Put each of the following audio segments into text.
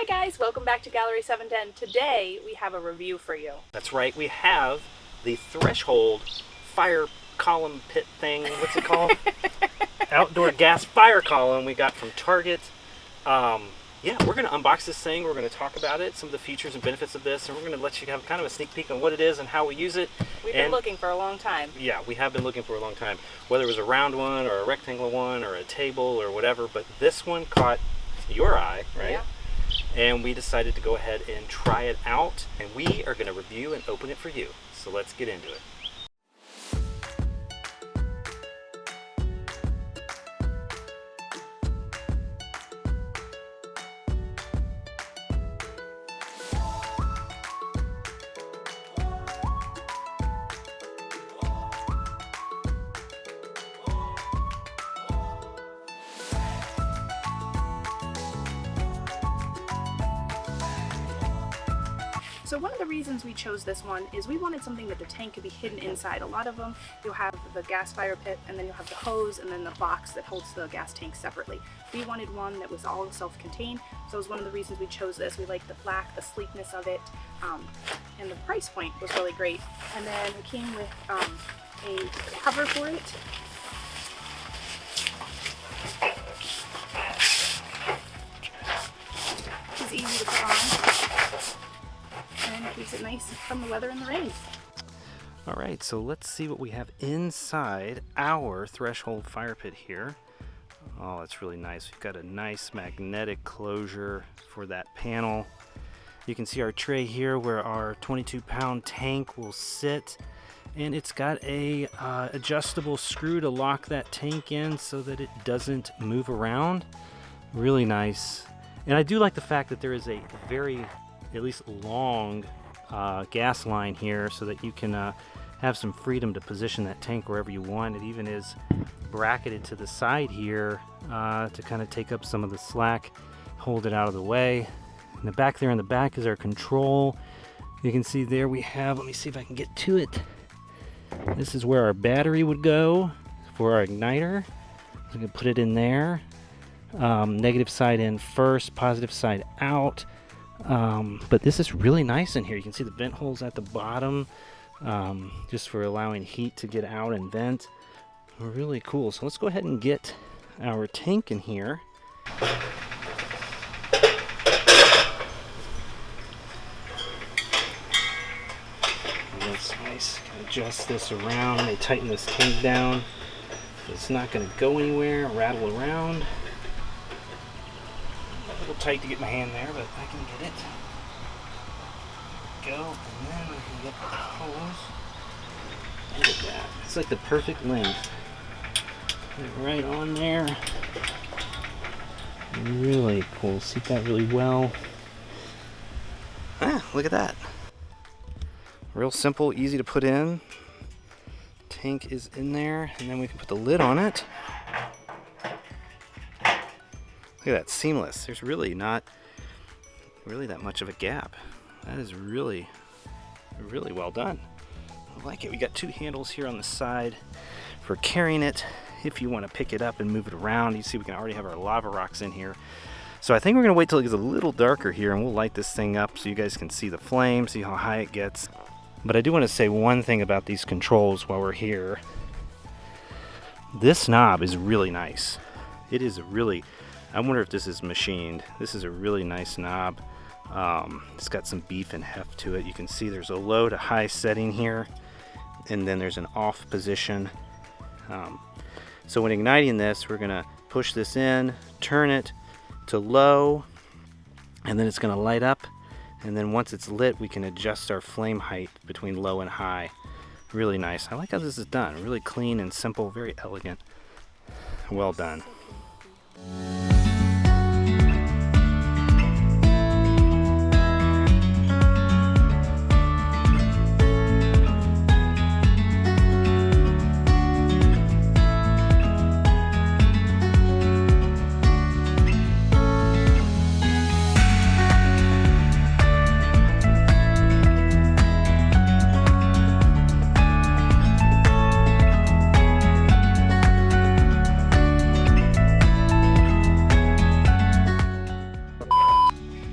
Hi guys, welcome back to Gallery 710. Today we have a review for you. That's right, we have the Threshold fire column pit thing. What's it called? Outdoor gas fire column we got from Target. Yeah, we're going to unbox this thing. We're going to talk about it, some of the features and benefits of this, and we're going to let you have kind of a sneak peek on what it is and how we use it. We've been looking for a long time. Yeah, we have been looking for a long time. Whether it was a round one or a rectangular one or a table or whatever, but this one caught your eye, right? Yeah. And we decided to go ahead and try it out, and we are going to review and open it for you. So let's get into it. So one of the reasons we chose this one is we wanted something that the tank could be hidden inside. A lot of them, you'll have the gas fire pit, and then you'll have the hose, and then the box that holds the gas tank separately. We wanted one that was all self-contained, so it was one of the reasons we chose this. We liked the black, the sleekness of it, and the price point was really great. And then it came with a cover for it. It's easy to put on. And keeps it nice from the weather and the rain. All right, so let's see what we have inside our Threshold fire pit here. Oh, that's really nice. We've got a nice magnetic closure for that panel. You can see our tray here where our 22-pound tank will sit, and it's got a adjustable screw to lock that tank in so that it doesn't move around. Really nice. And I do like the fact that there is a very at least long gas line here so that you can have some freedom to position that tank wherever you want. It even is bracketed to the side here to kind of take up some of the slack, hold it out of the way. And the back there in the back is our control. You can see there we have, let me see if I can get to it. This is where our battery would go for our igniter. So we can put it in there. Negative side in first, positive side out. But this is really nice in here. You can see the vent holes at the bottom, just for allowing heat to get out and vent. Really cool. So let's go ahead and get our tank in here. That's nice. Adjust this around. They tighten this tank down. It's not going to go anywhere, rattle around. A little tight to get my hand there, but I can get it. Go, and then we can get the hose. Look at that. It's like the perfect length. Put it right on there. Really cool. Seat that really well. Ah, look at that. Real simple, easy to put in. Tank is in there, and then we can put the lid on it. Look at that, seamless. There's really not that much of a gap. That is really well done. I like it. We got two handles here on the side for carrying it. If you want to pick it up and move it around, you see we can already have our lava rocks in here. So I think we're going to wait till it gets a little darker here, and we'll light this thing up so you guys can see the flame, see how high it gets. But I do want to say one thing about these controls while we're here. This knob is really nice. It is really, I wonder if this is machined. This is a really nice knob. It's got some beef and heft to it. You can see there's a low to high setting here, and then there's an off position. So when igniting this, we're gonna push this in, turn it to low, and then it's gonna light up. And then once it's lit, we can adjust our flame height between low and high. Really nice. I like how this is done. Really clean and simple, very elegant. Well done.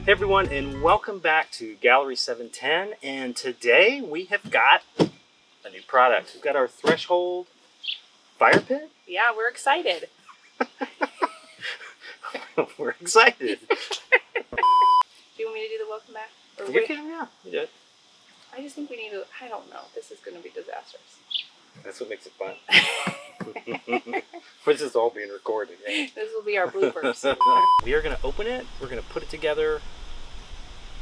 Hey everyone, and welcome back to Gallery 710. And today we have got a new product. We've got our Threshold fire pit. Yeah, we're excited. We're excited. Do you want me to do the welcome back? Or You wait? can, yeah. You do it. I just think we need to, I don't know. This is going to be disastrous. That's what makes it fun. This is all being recorded. Yeah. This will be our bloopers. We are going to open it. We're going to put it together,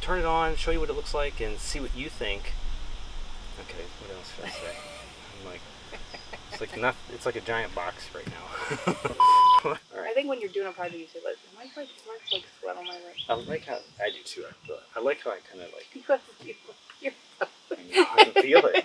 turn it on, show you what it looks like, and see what you think. Okay, what else should I say? I'm like, it's like a giant box right now. All right. I think when you're doing a project, you say, like, am I like sweat on my leg? I like how I do too. I like how I kind of like You have to feel I can feel it.